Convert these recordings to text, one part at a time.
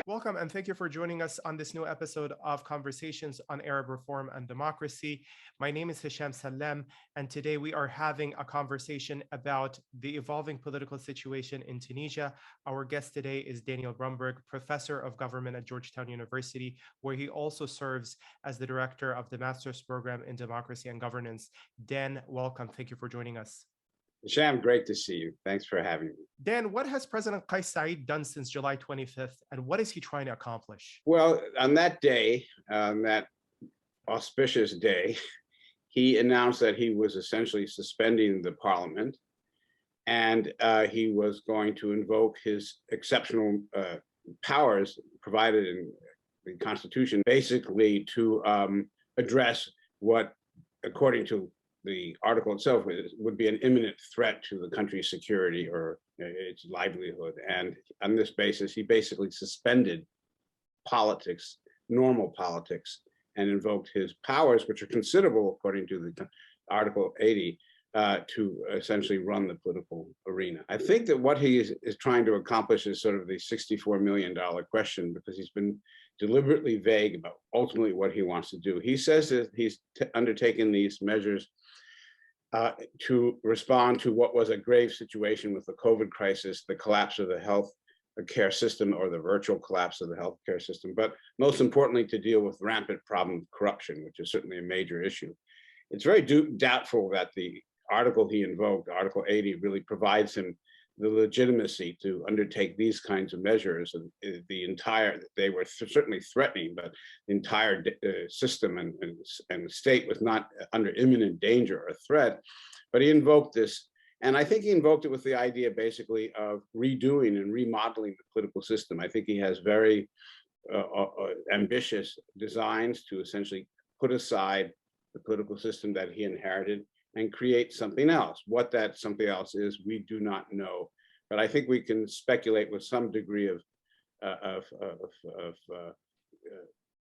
Welcome and thank you for joining us on this new episode of Conversations on Arab Reform and Democracy. My name is Hisham Salem, and today we are having a conversation about the evolving political situation in Tunisia. Our guest today is Daniel Brumberg, professor of government at Georgetown University, where he also serves as the director of the master's program in democracy and governance. Dan, welcome. Thank you for joining us. Sham, great to see you. Thanks for having me. Dan, what has President Kais Saied done since July 25th, and what is he trying to accomplish? Well, on that day, that auspicious day, he announced that he was essentially suspending the parliament, and he was going to invoke his exceptional powers provided in the Constitution, basically to address what, according to the article itself, would be an imminent threat to the country's security or its livelihood. And on this basis, he basically suspended politics, normal politics, and invoked his powers, which are considerable according to the Article 80, to essentially run the political arena. I think that what he is trying to accomplish is sort of the $64 million question, because he's been deliberately vague about ultimately what he wants to do. He says that he's undertaken these measures to respond to what was a grave situation with the COVID crisis, the collapse of the health care system, or the virtual collapse of the healthcare system, but most importantly, to deal with rampant problem of corruption, which is certainly a major issue. It's very doubtful that the article he invoked, Article 80, really provides him the legitimacy to undertake these kinds of measures. And they were certainly threatening, but the entire system and state was not under imminent danger or threat. But he invoked this, and I think he invoked it with the idea basically of redoing and remodeling the political system. I think he has very ambitious designs to essentially put aside the political system that he inherited and create something else. What that something else is, we do not know. But I think we can speculate with some degree of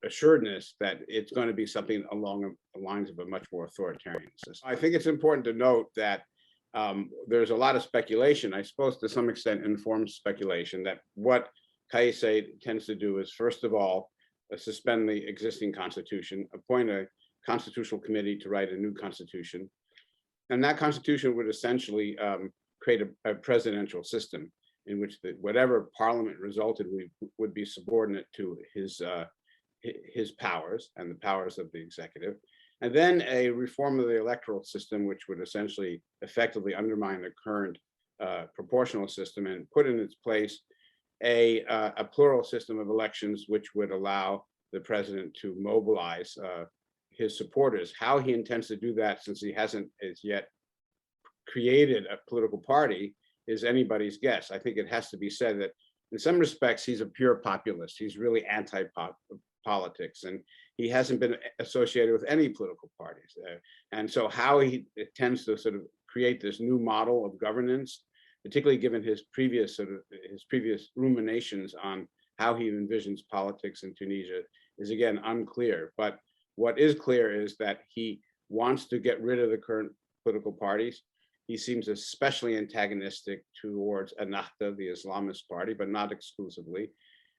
assuredness that it's going to be something along the lines of a much more authoritarian system. I think it's important to note that there's a lot of speculation, I suppose to some extent informed speculation, that what Kais Saied tends to do is, first of all, suspend the existing constitution, appoint a constitutional committee to write a new constitution. And that constitution would essentially create a presidential system in which whatever parliament resulted would be subordinate to his powers and the powers of the executive. And then a reform of the electoral system, which would essentially effectively undermine the current proportional system and put in its place a plural system of elections, which would allow the president to mobilize his supporters. How he intends to do that, since he hasn't as yet created a political party, is anybody's guess. I think it has to be said that in some respects, he's a pure populist. He's really anti-politics, and he hasn't been associated with any political parties. And so how he tends to sort of create this new model of governance, particularly given his previous ruminations on how he envisions politics in Tunisia, is again unclear. But what is clear is that he wants to get rid of the current political parties. He seems especially antagonistic towards Ennahda, the Islamist party, but not exclusively,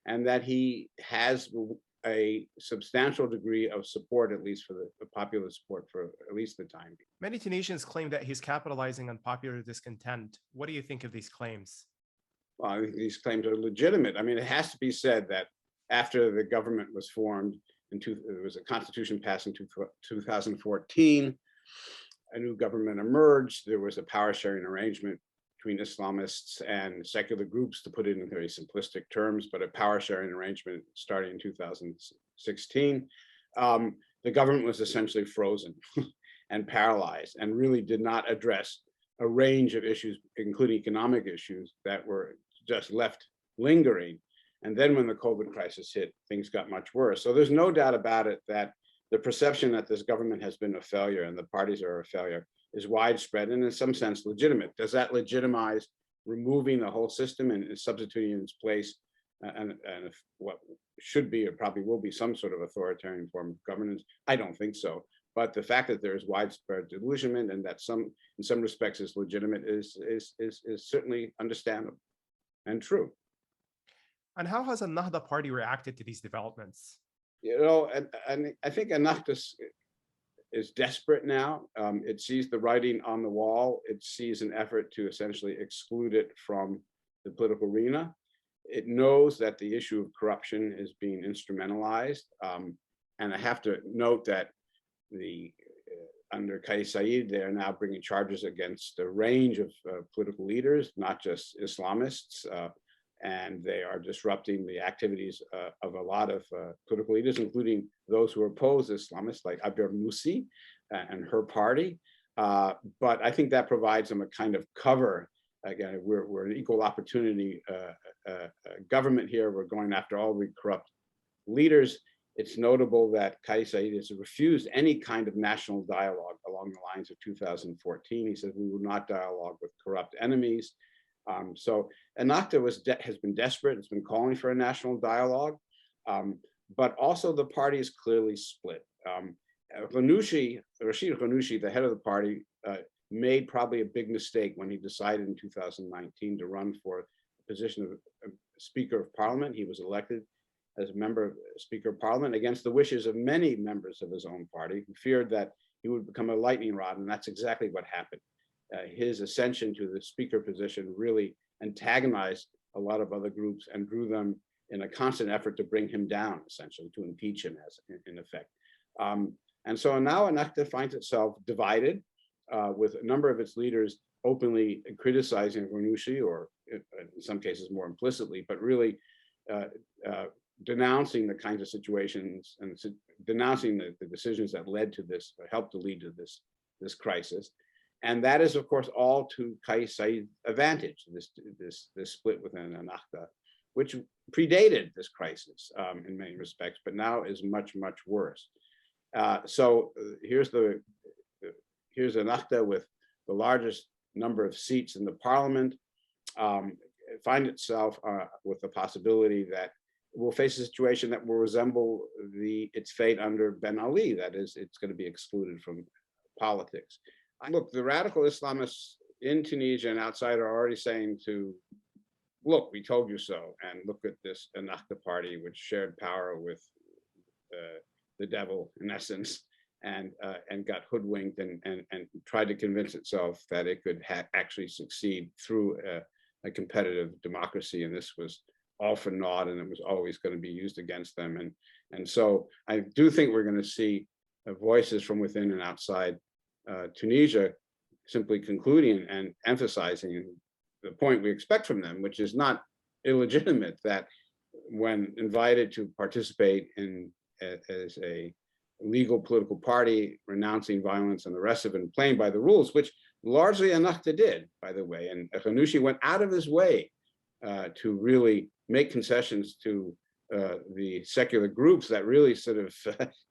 and that he has a substantial degree of support, at least for the popular support, for at least the time being. Many Tunisians claim that he's capitalizing on popular discontent. What do you think of these claims? Well, I think these claims are legitimate. I mean, it has to be said that after the government was formed, there was a constitution passed in 2014, a new government emerged. There was a power sharing arrangement between Islamists and secular groups, to put it in very simplistic terms, but a power sharing arrangement starting in 2016. The government was essentially frozen and paralyzed, and really did not address a range of issues, including economic issues, that were just left lingering. And then when the COVID crisis hit, things got much worse. So there's no doubt about it that the perception that this government has been a failure and the parties are a failure is widespread and in some sense legitimate. Does that legitimize removing the whole system and substituting in its place and if what should be or probably will be some sort of authoritarian form of governance. I don't think so. But the fact that there is widespread delusionment and that in some respects is legitimate is certainly understandable and true. And how has the Nahda party reacted to these developments? And I think Ennahda is desperate now. It sees the writing on the wall. It sees an effort to essentially exclude it from the political arena. It knows that the issue of corruption is being instrumentalized. And I have to note that under Kais Saied, they are now bringing charges against a range of political leaders, not just Islamists, and they are disrupting the activities of a lot of political leaders, including those who oppose Islamists, like Abir Musi and her party. But I think that provides them a kind of cover. Again, we're an equal opportunity government here. We're going after all the corrupt leaders. It's notable that Kais Saied has refused any kind of national dialogue along the lines of 2014. He said, we will not dialogue with corrupt enemies. So Ennahda has been desperate. It's been calling for a national dialogue, but also the party is clearly split. Rashid Ghannouchi, the head of the party, made probably a big mistake when he decided in 2019 to run for the position of Speaker of Parliament. He was elected as a member of Speaker of Parliament against the wishes of many members of his own party who feared that he would become a lightning rod, and that's exactly what happened. His ascension to the speaker position really antagonized a lot of other groups and drew them in a constant effort to bring him down, essentially, to impeach him, as in effect. And so now Ennahda finds itself divided, with a number of its leaders openly criticizing Ghannouchi, or in some cases more implicitly, but really denouncing the kinds of situations and denouncing the decisions that led to this, or helped to lead to this crisis. And that is, of course, all to Kais Saied's advantage, this split within Ennahda, which predated this crisis in many respects, but now is much, much worse. So here's Ennahda with the largest number of seats in the parliament, find itself with the possibility that it will face a situation that will resemble its fate under Ben Ali. That is, it's going to be excluded from politics. Look, the radical Islamists in Tunisia and outside are already saying look, we told you so, and look at this Ennahda party, which shared power with the devil, in essence, and got hoodwinked and tried to convince itself that it could actually succeed through a competitive democracy, and this was all for naught, and it was always going to be used against them. And so I do think we're going to see voices from within and outside Tunisia simply concluding and emphasizing the point we expect from them, which is not illegitimate, that when invited to participate as a legal political party, renouncing violence and the rest of it, and playing by the rules, which largely Ennahda did, by the way, and Ghannouchi went out of his way to really make concessions to the secular groups that really sort of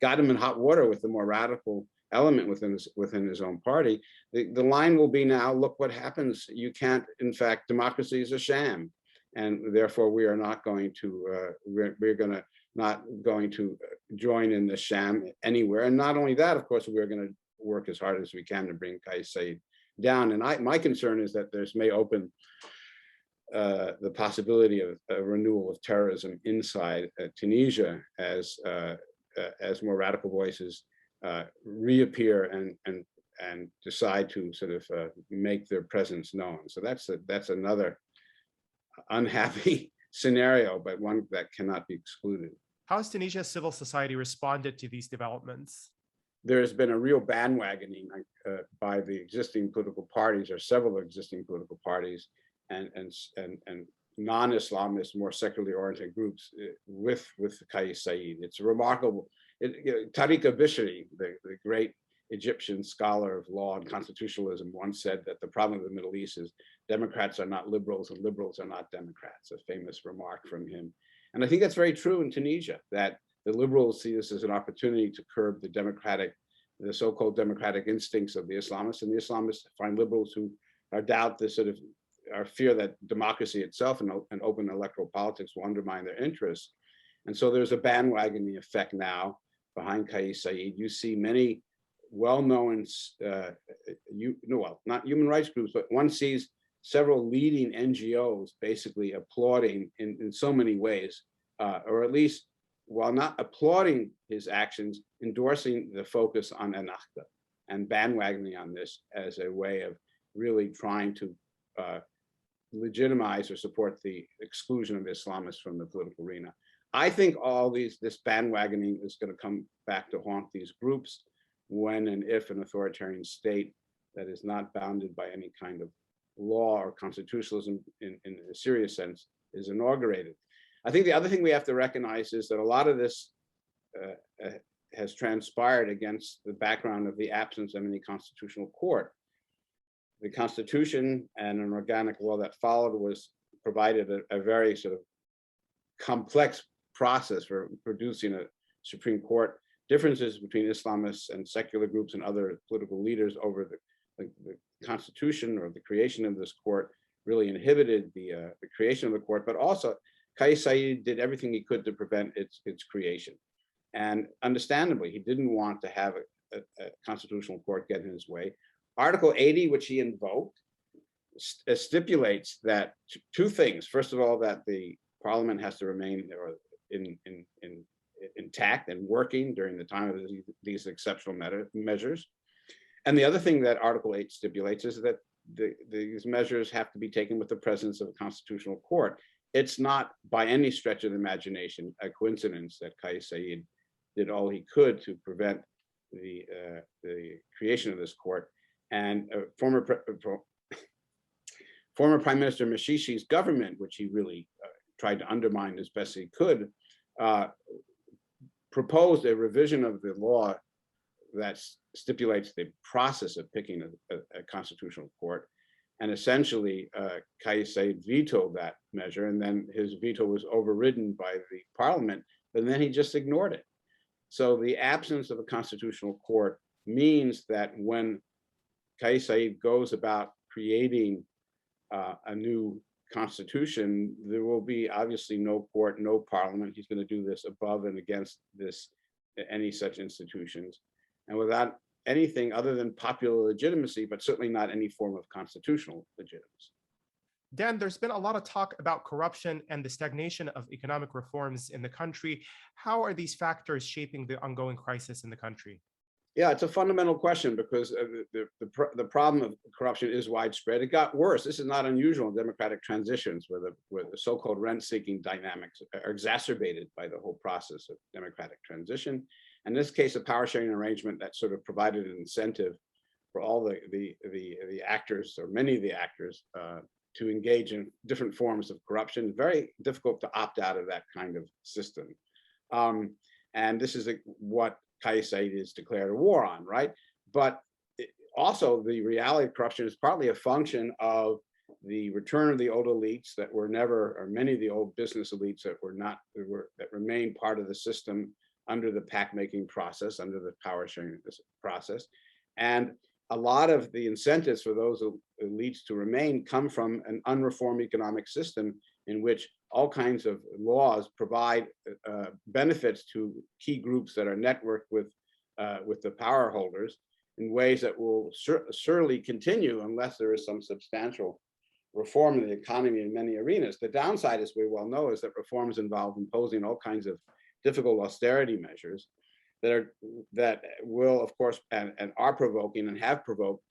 got him in hot water with the more radical element within his own party. The line will be now, look what happens. You can't, in fact, democracy is a sham, and therefore we are not going to, not going to join in the sham anywhere. And not only that, of course, we're going to work as hard as we can to bring Kais Saied down. And my concern is that this may open the possibility of a renewal of terrorism inside Tunisia as more radical voices reappear and decide to sort of make their presence known. So that's another unhappy scenario, but one that cannot be excluded. How has Tunisia's civil society responded to these developments? There has been a real bandwagoning by the existing political parties, or several existing political parties, and non-Islamist, more secularly oriented groups with Kais Saied. It's remarkable. Tariq al-Bishri, the great Egyptian scholar of law and constitutionalism, once said that the problem of the Middle East is Democrats are not liberals and liberals are not Democrats, a famous remark from him. And I think that's very true in Tunisia, that the liberals see this as an opportunity to curb the so-called democratic instincts of the Islamists, and the Islamists find liberals who doubt the sort of are fear that democracy itself and open electoral politics will undermine their interests. And so there's a bandwagoning effect now behind Kais Saied. You see many well-known, not human rights groups, but one sees several leading NGOs basically applauding in so many ways, or at least, while not applauding his actions, endorsing the focus on Ennahda and bandwagoning on this as a way of really trying to legitimize or support the exclusion of Islamists from the political arena. I think this bandwagoning is going to come back to haunt these groups when and if an authoritarian state that is not bounded by any kind of law or constitutionalism in a serious sense is inaugurated. I think the other thing we have to recognize is that a lot of this has transpired against the background of the absence of any constitutional court. The Constitution and an organic law that followed provided a very sort of complex process for producing a Supreme Court. Differences between Islamists and secular groups and other political leaders over the Constitution or the creation of this court really inhibited the creation of the court, but also Kais Saied did everything he could to prevent its creation. And understandably, he didn't want to have a constitutional court get in his way. Article 80, which he invoked, stipulates that two things. First of all, that the parliament has to remain intact and working during the time of these exceptional measures. And the other thing that Article 8 stipulates is that these measures have to be taken with the presence of a constitutional court. It's not by any stretch of the imagination a coincidence that Kais Saied did all he could to prevent the creation of this court. And former Prime Minister Mashishi's government, which he really tried to undermine as best he could, proposed a revision of the law that stipulates the process of picking a constitutional court. And essentially, Kais Saied vetoed that measure, and then his veto was overridden by the parliament, but then he just ignored it. So the absence of a constitutional court means that when Kais Saied goes about creating a new constitution, there will be obviously no court, no parliament. He's going to do this above and against any such institutions, and without anything other than popular legitimacy, but certainly not any form of constitutional legitimacy. Dan, there's been a lot of talk about corruption and the stagnation of economic reforms in the country. How are these factors shaping the ongoing crisis in the country? Yeah, it's a fundamental question because the problem of corruption is widespread. It got worse. This is not unusual in democratic transitions where the so-called rent-seeking dynamics are exacerbated by the whole process of democratic transition. In this case, a power-sharing arrangement that sort of provided an incentive for all the actors, or many of the actors, to engage in different forms of corruption. Very difficult to opt out of that kind of system. And this is what Kais Saied is declared a war on, right? But also the reality of corruption is partly a function of the return of the old elites that were never, or many of the old business elites that remained part of the system under the pact-making process, under the power-sharing process. And a lot of the incentives for those elites to remain come from an unreformed economic system in which all kinds of laws provide benefits to key groups that are networked with the power holders in ways that will surely continue unless there is some substantial reform in the economy in many arenas. The downside, as we well know, is that reforms involve imposing all kinds of difficult austerity measures that will, of course, and are provoking and have provoked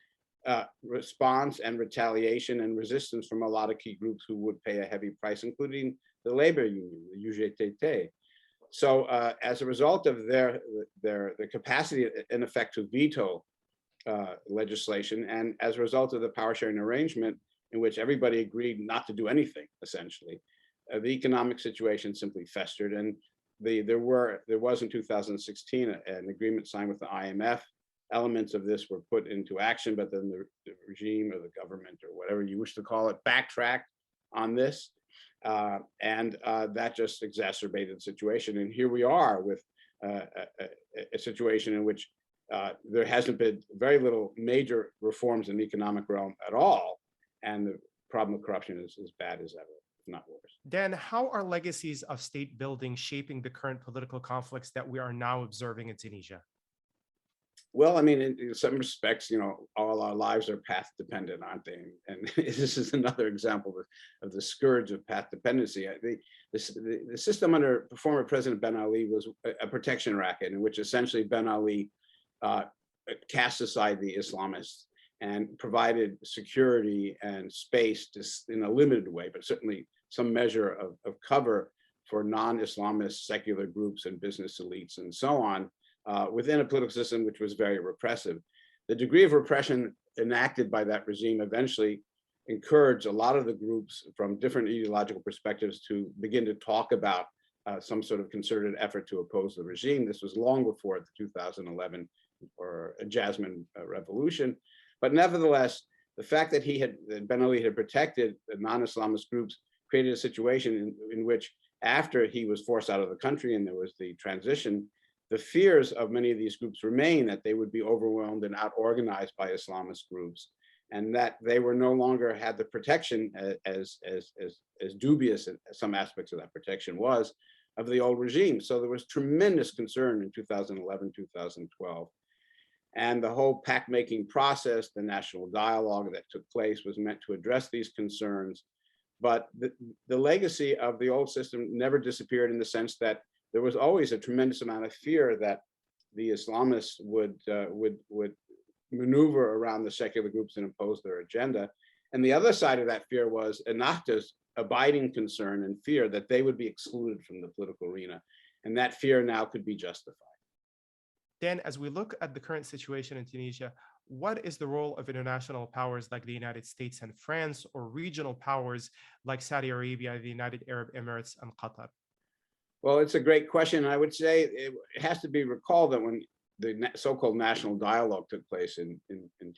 response and retaliation and resistance from a lot of key groups who would pay a heavy price, including the labor union, the UGTT. So as a result of their capacity, in effect, to veto legislation, and as a result of the power sharing arrangement in which everybody agreed not to do anything, essentially, the economic situation simply festered. And there was in 2016 an agreement signed with the IMF. Elements of this were put into action, but then the regime or the government or whatever you wish to call it backtracked on this. And that just exacerbated the situation. And here we are with a situation in which there hasn't been very little major reforms in the economic realm at all. And problem of corruption is as bad as ever, if not worse. Dan, how are legacies of state building shaping the current political conflicts that we are now observing in Tunisia? Well, I mean, in some respects, all our lives are path dependent, aren't they? And this is another example of the scourge of path dependency. The system under former President Ben Ali was a protection racket in which essentially Ben Ali cast aside the Islamists and provided security and space in a limited way, but certainly some measure of cover for non-Islamist secular groups and business elites and so on, within a political system which was very repressive. The degree of repression enacted by that regime eventually encouraged a lot of the groups from different ideological perspectives to begin to talk about some sort of concerted effort to oppose the regime. This was long before the 2011 or Jasmine revolution. But nevertheless, the fact that Ben Ali had protected the non-Islamist groups created a situation in which, after he was forced out of the country and there was the transition, the fears of many of these groups remain that they would be overwhelmed and out-organized by Islamist groups, and that they were no longer had the protection, as dubious as some aspects of that protection was, of the old regime. So there was tremendous concern in 2011, 2012. And the whole pact-making process, the national dialogue that took place, was meant to address these concerns. But the legacy of the old system never disappeared, in the sense that there was always a tremendous amount of fear that the Islamists would maneuver around the secular groups and impose their agenda. And the other side of that fear was Ennahda's abiding concern and fear that they would be excluded from the political arena. And that fear now could be justified. Dan, as we look at the current situation in Tunisia, what is the role of international powers like the United States and France, or regional powers like Saudi Arabia, the United Arab Emirates, and Qatar? Well, it's a great question. I would say it has to be recalled that when the so-called national dialogue took place in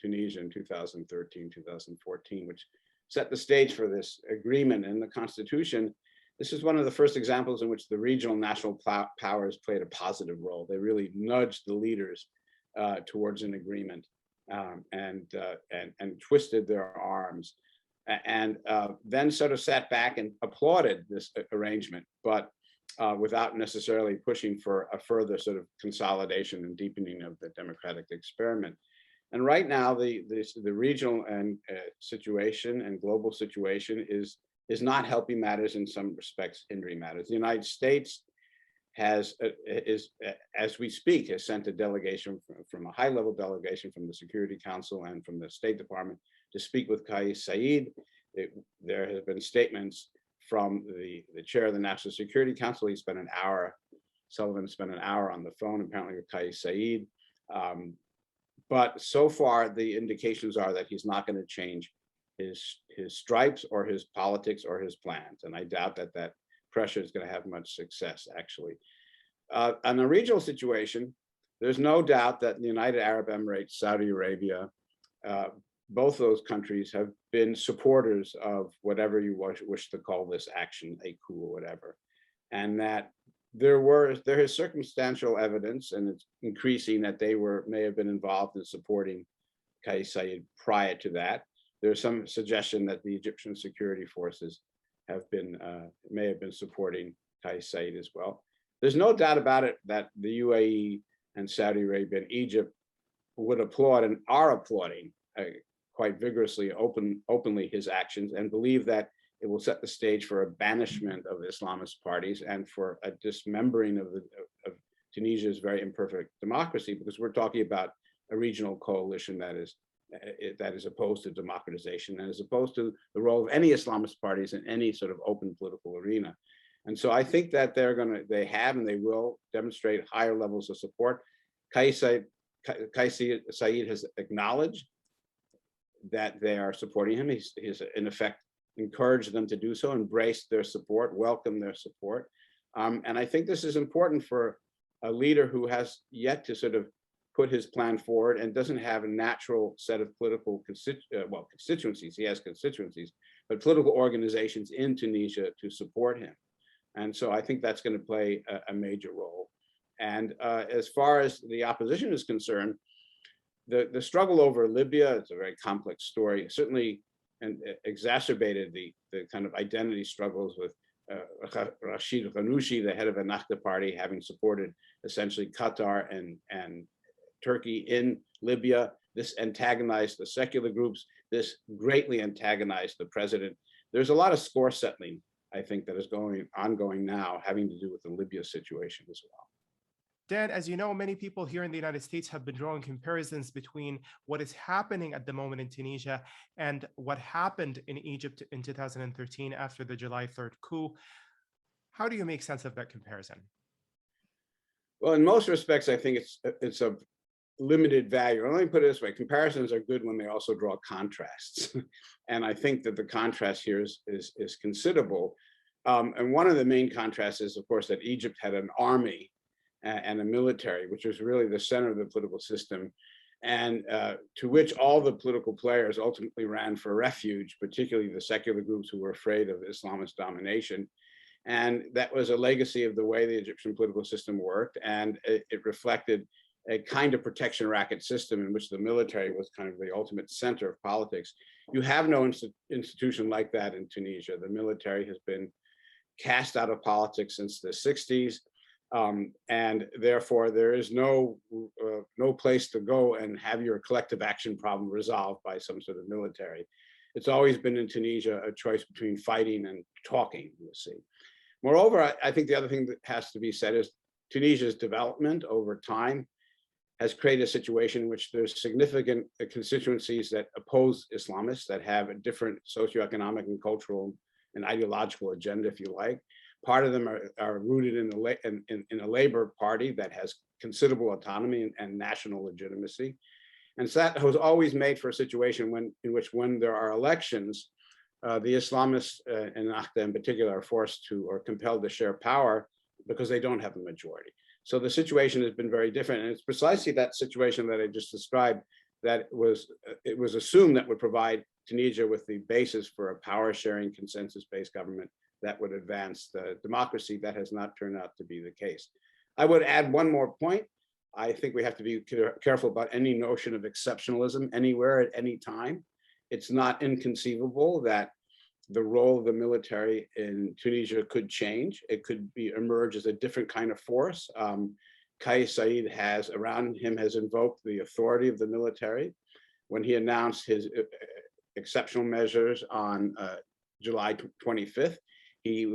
Tunisia in 2013, 2014, which set the stage for this agreement in the constitution, this is one of the first examples in which the regional national powers played a positive role. They really nudged the leaders towards an agreement and twisted their arms, and then sort of sat back and applauded this arrangement, but without necessarily pushing for a further sort of consolidation and deepening of the democratic experiment. And right now, the regional and situation and global situation is not helping matters, in some respects hindering matters. The United States as we speak, has sent a delegation from a high-level delegation from the Security Council and from the State Department to speak with Kais Saied. There have been statements from the chair of the National Security Council. He spent an hour, Sullivan spent an hour on the phone, apparently with Kais Saied. But so far, the indications are that he's not going to change his stripes or his politics or his plans. And I doubt that that pressure is going to have much success, actually. On a regional situation, there's no doubt that the United Arab Emirates, Saudi Arabia, both those countries have been supporters of whatever you wish to call this action, a coup or whatever. And that there is circumstantial evidence, and it's increasing, that they may have been involved in supporting Kais Saied prior to that. There's some suggestion that the Egyptian security forces may have been supporting Kais Saied as well. There's no doubt about it that the UAE and Saudi Arabia and Egypt would applaud and are applauding quite vigorously, openly his actions, and believe that it will set the stage for a banishment of Islamist parties and for a dismembering of Tunisia's very imperfect democracy, because we're talking about a regional coalition that is opposed to democratization and is opposed to the role of any Islamist parties in any sort of open political arena. And so I think that they have and they will demonstrate higher levels of support. Kais Saied has acknowledged that they are supporting him. He's in effect encouraged them to do so, embrace their support, welcome their support. And I think this is important for a leader who has yet to sort of put his plan forward and doesn't have a natural set of political constituencies. He has constituencies, but political organizations in Tunisia to support him. And so I think that's going to play a major role. And as far as the opposition is concerned, the struggle over Libya, it's a very complex story. Certainly, and exacerbated the kind of identity struggles with Rashid Ghannouchi, the head of the Ennahda party, having supported essentially Qatar and Turkey in Libya. This antagonized the secular groups. This greatly antagonized the president. There's a lot of score settling, I think, that is ongoing now, having to do with the Libya situation as well. Dan, as you know, many people here in the United States have been drawing comparisons between what is happening at the moment in Tunisia and what happened in Egypt in 2013 after the July 3rd coup. How do you make sense of that comparison? Well, in most respects, I think it's of limited value. Let me put it this way: comparisons are good when they also draw contrasts, and I think that the contrast here is considerable. And one of the main contrasts is, of course, that Egypt had an army and a military, which was really the center of the political system, and to which all the political players ultimately ran for refuge, particularly the secular groups who were afraid of Islamist domination. And that was a legacy of the way the Egyptian political system worked, and it reflected a kind of protection racket system in which the military was kind of the ultimate center of politics. You have no institution like that in Tunisia. The military has been cast out of politics since the 60s. And therefore, there is no place to go and have your collective action problem resolved by some sort of military. It's always been in Tunisia a choice between fighting and talking, you see. Moreover, I think the other thing that has to be said is Tunisia's development over time has created a situation in which there's significant constituencies that oppose Islamists, that have a different socioeconomic and cultural and ideological agenda, if you like. Part of them are rooted in a labor party that has considerable autonomy and national legitimacy. And so that has always made for a situation in which when there are elections, the Islamists and Ennahda in particular are forced to or compelled to share power because they don't have a majority. So the situation has been very different. And it's precisely that situation that I just described that it was assumed that would provide Tunisia with the basis for a power sharing consensus-based government that would advance the democracy. That has not turned out to be the case. I would add one more point. I think we have to be careful about any notion of exceptionalism anywhere at any time. It's not inconceivable that the role of the military in Tunisia could change. It could emerge as a different kind of force. Kais Saied has invoked the authority of the military. When he announced his exceptional measures on July 25th, he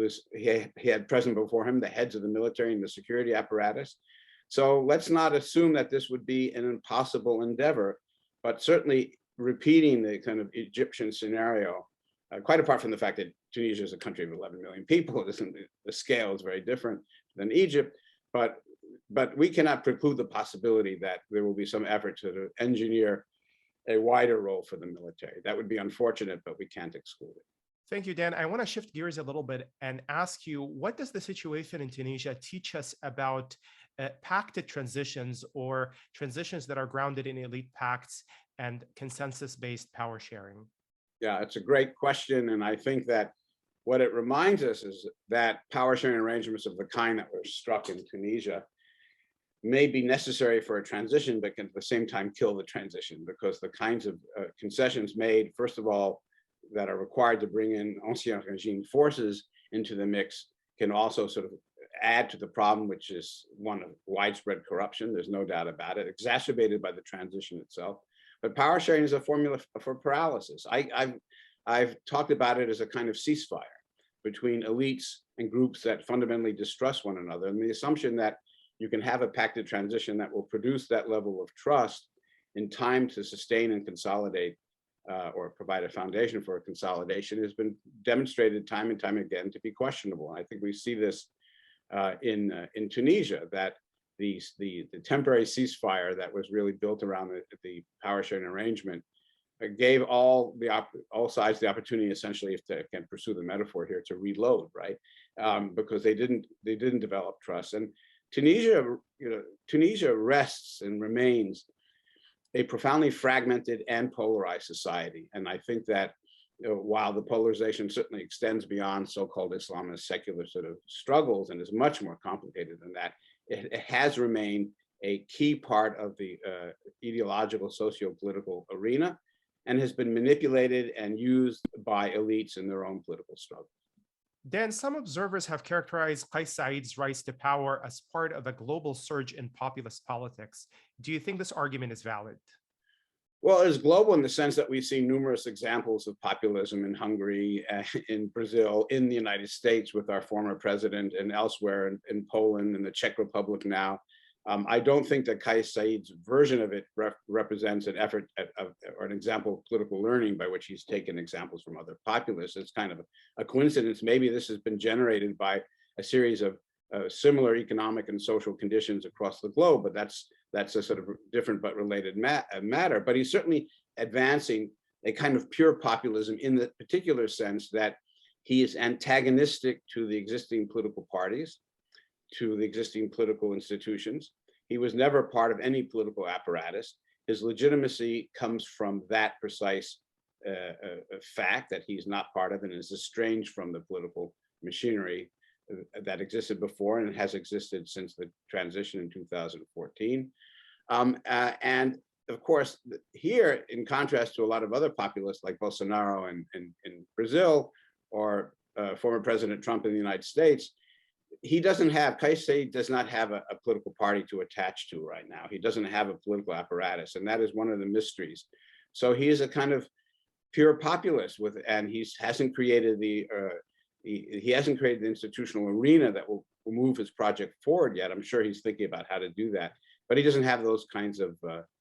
had present before him the heads of the military and the security apparatus. So let's not assume that this would be an impossible endeavor, but certainly repeating the kind of Egyptian scenario, quite apart from the fact that Tunisia is a country of 11 million people, the scale is very different than Egypt, but we cannot preclude the possibility that there will be some effort to engineer a wider role for the military. That would be unfortunate, but we can't exclude it. Thank you, Dan. I want to shift gears a little bit and ask you, what does the situation in Tunisia teach us about pacted transitions or transitions that are grounded in elite pacts and consensus-based power sharing? Yeah, it's a great question. And I think that what it reminds us is that power sharing arrangements of the kind that were struck in Tunisia may be necessary for a transition, but can at the same time kill the transition, because the kinds of concessions made, first of all, that are required to bring in ancien regime forces into the mix can also sort of add to the problem, which is one of widespread corruption. There's no doubt about it, exacerbated by the transition itself. But power sharing is a formula for paralysis. I've talked about it as a kind of ceasefire between elites and groups that fundamentally distrust one another. And the assumption that you can have a pacted transition that will produce that level of trust in time to sustain and consolidate or provide a foundation for a consolidation has been demonstrated time and time again to be questionable. And I think we see this in Tunisia, that the temporary ceasefire that was really built around the power sharing arrangement gave all sides the opportunity, essentially, if they can pursue the metaphor here, to reload, right? Because they didn't develop trust. And Tunisia rests and remains a profoundly fragmented and polarized society. And I think that while the polarization certainly extends beyond so-called Islamist secular sort of struggles and is much more complicated than that, it has remained a key part of the ideological socio-political arena. and has been manipulated and used by elites in their own political struggle. Dan, some observers have characterized Kais Said's rise to power as part of a global surge in populist politics. Do you think this argument is valid? Well, it's global in the sense that we've seen numerous examples of populism in Hungary, in Brazil, in the United States with our former president, and elsewhere in Poland and the Czech Republic now. I don't think that Kais Saied's version of it represents an effort or an example of political learning by which he's taken examples from other populists. It's kind of a coincidence. Maybe this has been generated by a series of similar economic and social conditions across the globe, but that's a sort of different but related matter. But he's certainly advancing a kind of pure populism in the particular sense that he is antagonistic to the existing political parties, to the existing political institutions. He was never part of any political apparatus. His legitimacy comes from that precise fact that he's not part of and is estranged from the political machinery that existed before and has existed since the transition in 2014. And of course, here, in contrast to a lot of other populists like Bolsonaro in Brazil or former President Trump in the United States, Kais Saied does not have a political party to attach to right now. He doesn't have a political apparatus, and that is one of the mysteries. So he is a kind of pure populist and he hasn't created the institutional arena that will move his project forward yet. I'm sure he's thinking about how to do that, but he doesn't have those kinds of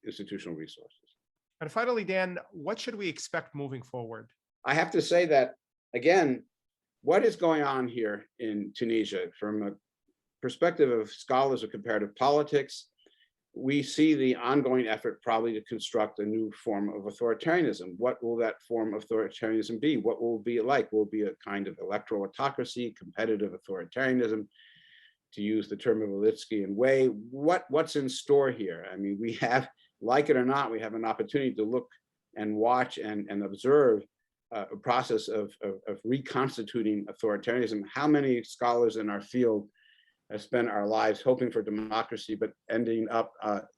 institutional resources. And finally, Dan, what should we expect moving forward? I have to say that, again, what is going on here in Tunisia, from a perspective of scholars of comparative politics, we see the ongoing effort probably to construct a new form of authoritarianism. What will that form of authoritarianism be? What will it be like? Will it be a kind of electoral autocracy, competitive authoritarianism, to use the term of a Litsky way? What's in store here? I mean, we have, like it or not, we have an opportunity to look and watch and observe a process of reconstituting authoritarianism. How many scholars in our field have spent our lives hoping for democracy, but ending up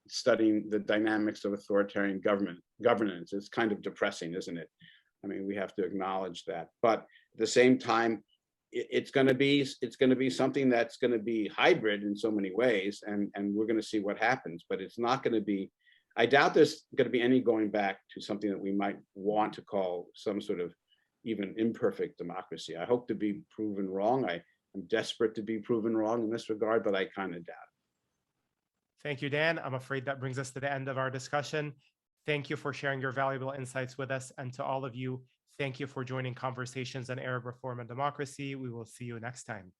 studying the dynamics of authoritarian governance? It's kind of depressing, isn't it? I mean, we have to acknowledge that. But at the same time, it's going to be something that's going to be hybrid in so many ways, and we're going to see what happens. But it's not going to be. I doubt there's going to be any going back to something that we might want to call some sort of even imperfect democracy. I hope to be proven wrong. I'm desperate to be proven wrong in this regard, but I kind of doubt it. Thank you, Dan. I'm afraid that brings us to the end of our discussion. Thank you for sharing your valuable insights with us. And to all of you, thank you for joining Conversations on Arab Reform and Democracy. We will see you next time.